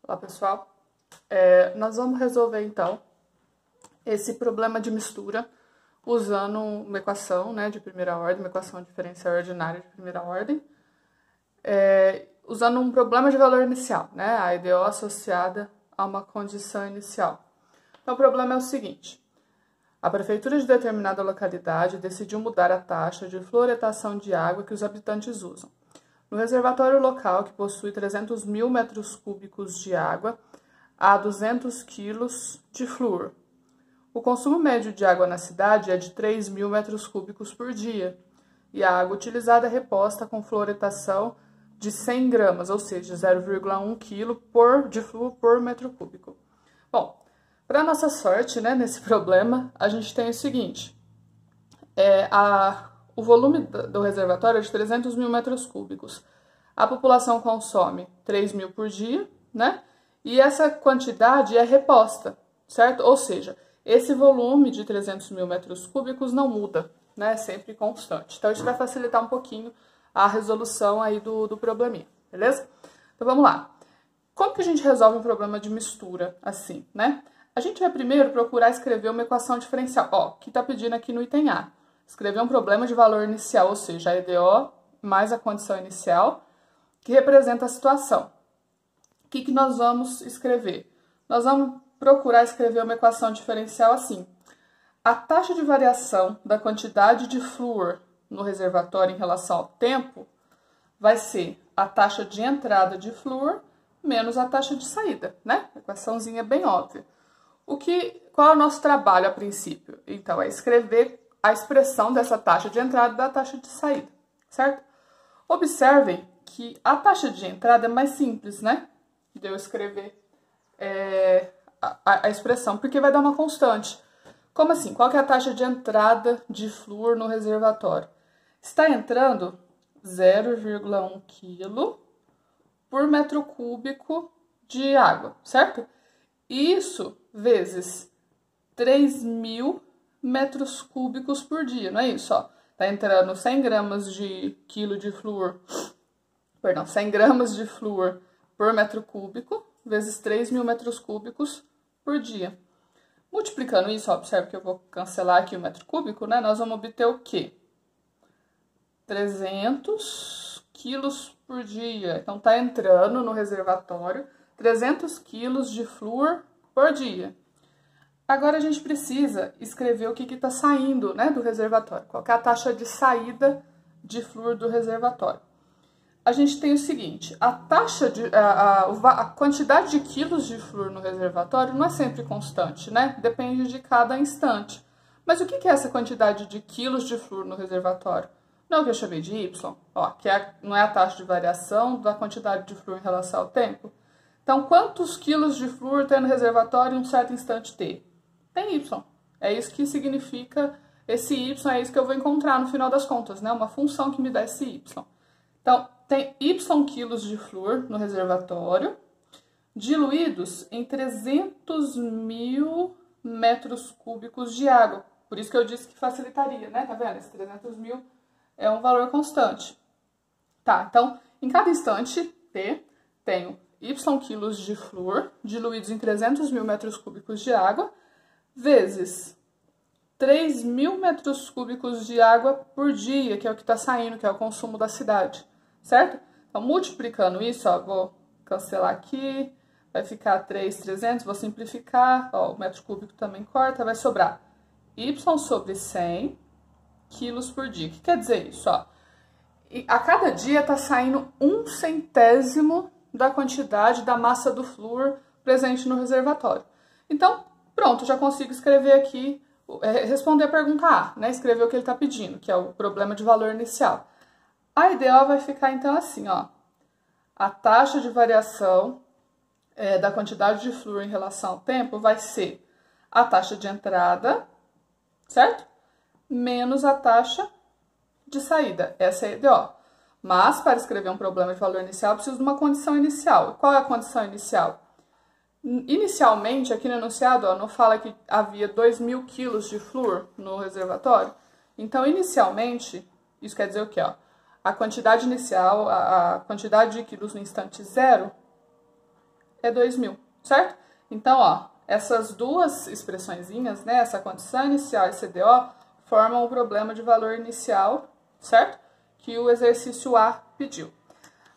Olá, pessoal. Nós vamos resolver, então, esse problema de mistura usando uma equação, né, de primeira ordem, uma equação diferencial ordinária de primeira ordem, usando um problema de valor inicial, né, a EDO associada a uma condição inicial. Então, o problema é o seguinte: a prefeitura de determinada localidade decidiu mudar a taxa de fluoretação de água que os habitantes usam. No reservatório local, que possui 300 mil metros cúbicos de água, há 200 quilos de flúor. O consumo médio de água na cidade é de 3 mil metros cúbicos por dia, e a água utilizada é reposta com fluoretação de 100 gramas, ou seja, 0,1 kg de flúor por metro cúbico. Bom, para nossa sorte, né, nesse problema, a gente tem o seguinte: o volume do reservatório é de 300 mil metros cúbicos. A população consome 3 mil por dia, né? E essa quantidade é reposta, certo? Ou seja, esse volume de 300 mil metros cúbicos não muda, né? É sempre constante. Então, isso vai facilitar um pouquinho a resolução aí do probleminha, beleza? Então, vamos lá. Como que a gente resolve um problema de mistura assim, né? A gente vai primeiro procurar escrever uma equação diferencial, ó, que tá pedindo aqui no item A. Escrever um problema de valor inicial, ou seja, a EDO mais a condição inicial, que representa a situação. O que nós vamos escrever? Nós vamos procurar escrever uma equação diferencial assim: a taxa de variação da quantidade de flúor no reservatório em relação ao tempo vai ser a taxa de entrada de flúor menos a taxa de saída, né? Equaçãozinha bem óbvia. Qual é o nosso trabalho a princípio? Então, é escrever a expressão dessa taxa de entrada e da taxa de saída, certo? Observem que a taxa de entrada é mais simples, né? De eu escrever a expressão, porque vai dar uma constante. Como assim? Qual que é a taxa de entrada de flúor no reservatório? Está entrando 0,1 kg por metro cúbico de água, certo? Isso vezes 3 mil metros cúbicos por dia, não é isso? Ó, tá entrando 100 gramas de quilo de flúor, perdão, 100 gramas de flúor por metro cúbico, vezes 3 mil metros cúbicos por dia. Multiplicando isso, ó, observe que eu vou cancelar aqui o metro cúbico, né? Nós vamos obter o quê? 300 quilos por dia. Então, tá entrando no reservatório 300 quilos de flúor por dia. Agora, a gente precisa escrever o que está saindo, né, do reservatório. Qual que é a taxa de saída de flúor do reservatório? A gente tem o seguinte: a quantidade de quilos de flúor no reservatório não é sempre constante, né? Depende de cada instante. Mas o que é essa quantidade de quilos de flúor no reservatório? Não é o que eu chamei de Y, ó, que não é a taxa de variação da quantidade de flúor em relação ao tempo. Então, quantos quilos de flúor tem no reservatório em um certo instante T? Tem Y. É isso que significa esse Y, é isso que eu vou encontrar no final das contas, né? Uma função que me dá esse Y. Então, tem Y quilos de flúor no reservatório, diluídos em 300 mil metros cúbicos de água. Por isso que eu disse que facilitaria, né? Tá vendo? Esse 300 mil é um valor constante. Tá, então, em cada instante T, tenho Y quilos de flúor, diluídos em 300 mil metros cúbicos de água, vezes 3 mil metros cúbicos de água por dia, que é o que está saindo, que é o consumo da cidade, certo? Então, multiplicando isso, ó, vou cancelar aqui, vai ficar 3,300, vou simplificar, ó, o metro cúbico também corta, vai sobrar Y sobre 100 quilos por dia. O que quer dizer isso? Ó? E a cada dia está saindo 1/100º da quantidade da massa do flúor presente no reservatório. Então, pronto, já consigo escrever aqui, responder a pergunta A, né? Escrever o que ele está pedindo, que é o problema de valor inicial. A EDO vai ficar, então, assim, ó. A taxa de variação da quantidade de flúor em relação ao tempo vai ser a taxa de entrada, certo? Menos a taxa de saída. Essa é a EDO. Mas, para escrever um problema de valor inicial, eu preciso de uma condição inicial. Qual é a condição inicial? Inicialmente, aqui no enunciado, ó, não fala que havia 2 mil quilos de flúor no reservatório? Então, inicialmente, isso quer dizer o quê? Ó? A quantidade inicial, a quantidade de quilos no instante zero, é 2.000, certo? Então, ó, essas duas expressõezinhas, né, essa condição inicial e CDO, formam o problema de valor inicial, certo? Que o exercício A pediu.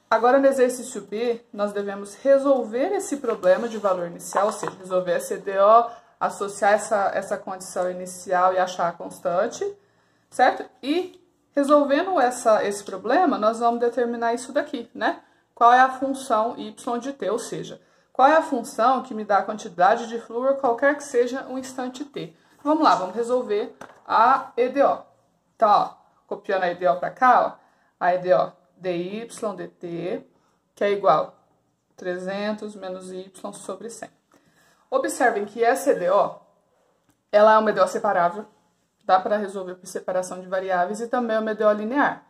Agora, no exercício B, nós devemos resolver esse problema de valor inicial, ou seja, resolver a CDO, associar essa condição inicial e achar a constante, certo? E resolvendo esse problema, nós vamos determinar isso daqui, né? Qual é a função y de t, ou seja, qual é a função que me dá a quantidade de flúor, qualquer que seja o instante t. Vamos lá, vamos resolver a EDO. Então, ó, copiando a EDO para cá, ó, a EDO dy dt, que é igual a 300 menos y sobre 100. Observem que essa EDO, ela é uma EDO separável, dá para resolver por separação de variáveis e também é uma EDO linear,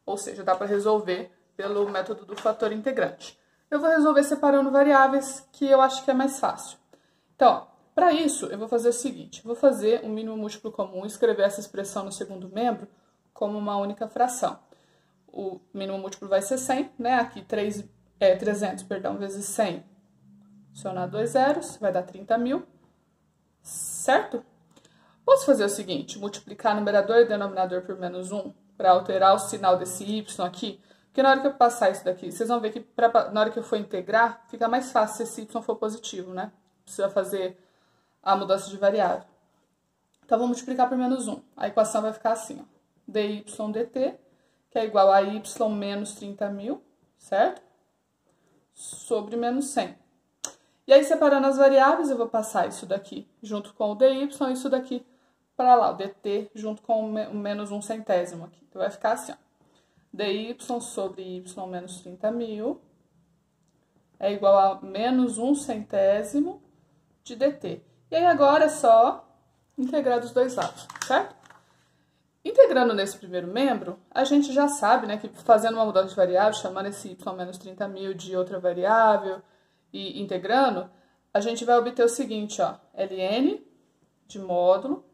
ou seja, dá para resolver pelo método do fator integrante. Eu vou resolver separando variáveis, que eu acho que é mais fácil. Então, para isso, eu vou fazer o seguinte, vou fazer um mínimo múltiplo comum e escrever essa expressão no segundo membro como uma única fração. O mínimo múltiplo vai ser 100, né? Aqui 300, vezes 100. Adicionar 2 zeros, vai dar 30.000, certo? Posso fazer o seguinte, multiplicar numerador e denominador por menos 1 para alterar o sinal desse y aqui, porque na hora que eu passar isso daqui, vocês vão ver que na hora que eu for integrar, fica mais fácil se esse y for positivo, né? Precisa fazer a mudança de variável. Então, vou multiplicar por menos 1. A equação vai ficar assim, ó, dy dt, que é igual a y menos 30.000, certo? Sobre menos 100. E aí, separando as variáveis, eu vou passar isso daqui junto com o dy e isso daqui para lá, o dt junto com o menos 1 centésimo aqui. Então, vai ficar assim, ó, dy sobre y menos 30.000 é igual a menos 1 centésimo de dt. E aí, agora é só integrar dos dois lados, certo? Integrando nesse primeiro membro, a gente já sabe, né, que fazendo uma mudança de variável, chamando esse y menos 30.000 de outra variável e integrando, a gente vai obter o seguinte, ó, ln de módulo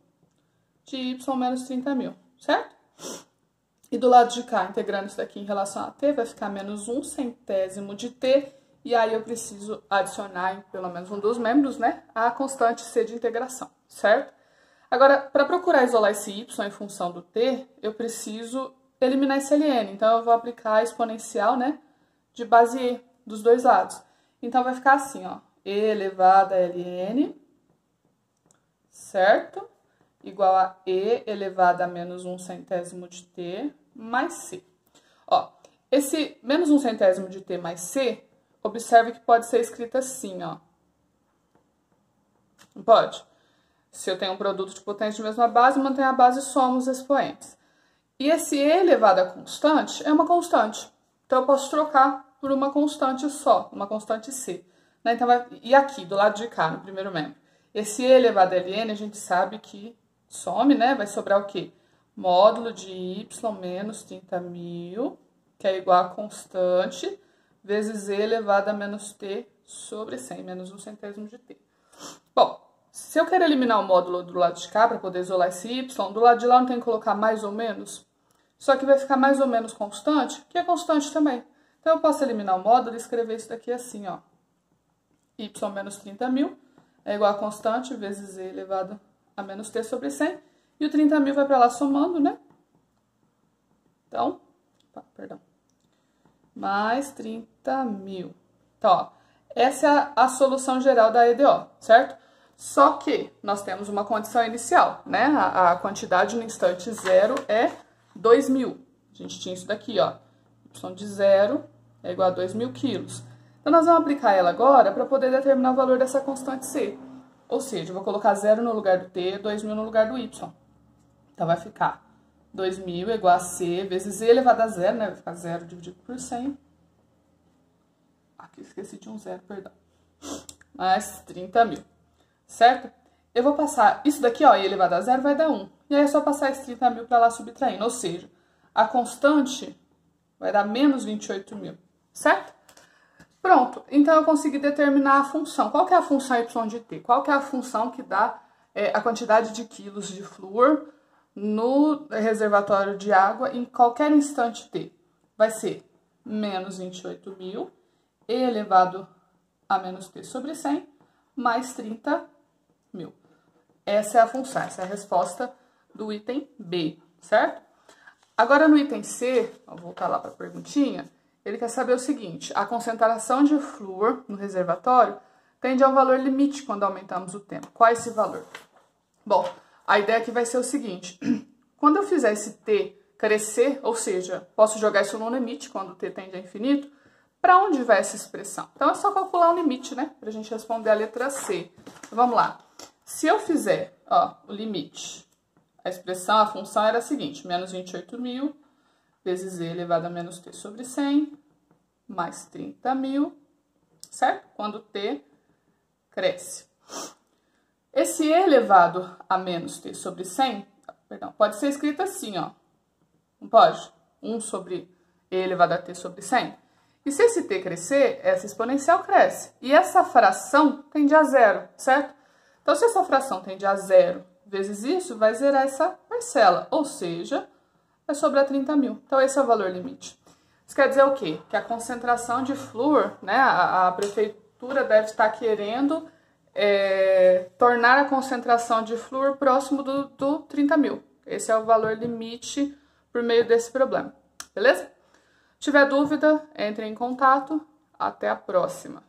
de y menos 30.000, certo? E do lado de cá, integrando isso daqui em relação a t, vai ficar menos 1 centésimo de t, e aí eu preciso adicionar em pelo menos um dos membros, né, a constante c de integração, certo? Agora, para procurar isolar esse y em função do t, eu preciso eliminar esse ln. Então, eu vou aplicar a exponencial, né, de base e dos dois lados. Então, vai ficar assim, ó, e elevado a ln, certo? Igual a e elevado a menos 1 centésimo de t mais c. Ó, esse menos 1 centésimo de t mais c, observe que pode ser escrito assim, ó. Não pode? Se eu tenho um produto de potência de mesma base, mantenho a base e somo os expoentes. E esse e elevado a constante é uma constante. Então, eu posso trocar por uma constante só, uma constante c. Né? Então, e aqui, do lado de cá, no primeiro membro, esse e elevado a ln, a gente sabe que some, né? Vai sobrar o quê? Módulo de y menos 30.000, que é igual a constante, vezes e elevado a menos t sobre 100, menos 1 centésimo de t. Bom, se eu quero eliminar o módulo do lado de cá para poder isolar esse y, do lado de lá não tem que colocar mais ou menos? Só que vai ficar mais ou menos constante, que é constante também. Então, eu posso eliminar o módulo e escrever isso daqui assim, ó. Y menos 30.000 é igual a constante vezes e elevado a menos t sobre 100. E o 30.000 vai para lá somando, né? Então, perdão. Mais 30.000. Então, ó, essa é a solução geral da EDO, certo? Só que nós temos uma condição inicial, né? A quantidade no instante zero é 2.000. A gente tinha isso daqui, ó. Y de zero é igual a 2.000 quilos. Então, nós vamos aplicar ela agora para poder determinar o valor dessa constante C. Ou seja, eu vou colocar 0 no lugar do T, 2.000 no lugar do Y. Então, vai ficar 2.000 igual a C vezes E elevado a zero, né? Vai ficar 0 dividido por 100. Aqui, esqueci de um zero, perdão. Mais 30.000. Certo? Eu vou passar isso daqui, ó, E elevado a zero vai dar 1. E aí é só passar esse 30.000 para lá subtraindo. Ou seja, a constante vai dar menos 28.000. Certo? Pronto. Então, eu consegui determinar a função. Qual que é a função y de t? Qual que é a função que dá a quantidade de quilos de flúor no reservatório de água em qualquer instante t? Vai ser menos 28.000 e elevado a menos T sobre 100 mais 30 mil. Essa é a função, essa é a resposta do item B, certo? Agora no item C, vou voltar lá para a perguntinha, ele quer saber o seguinte: a concentração de flúor no reservatório tende ao valor limite quando aumentamos o tempo. Qual é esse valor? Bom, a ideia aqui vai ser o seguinte: quando eu fizer esse T crescer, ou seja, posso jogar isso no limite quando o T tende a infinito, para onde vai essa expressão? Então é só calcular o limite, né? Para a gente responder a letra C. Então, vamos lá. Se eu fizer, ó, o limite, a expressão, a função era a seguinte: menos 28.000 vezes E elevado a menos T sobre 100, mais 30.000, certo? Quando T cresce. Esse E elevado a menos T sobre 100, perdão, pode ser escrito assim, ó. Não pode? 1 sobre E elevado a T sobre 100. E se esse T crescer, essa exponencial cresce. E essa fração tende a zero, certo? Então, se essa fração tende a zero vezes isso, vai zerar essa parcela. Ou seja, vai sobrar 30.000. Então, esse é o valor limite. Isso quer dizer o quê? Que a concentração de flúor, né, a prefeitura deve estar querendo tornar a concentração de flúor próximo do 30.000. Esse é o valor limite por meio desse problema. Beleza? Se tiver dúvida, entre em contato. Até a próxima.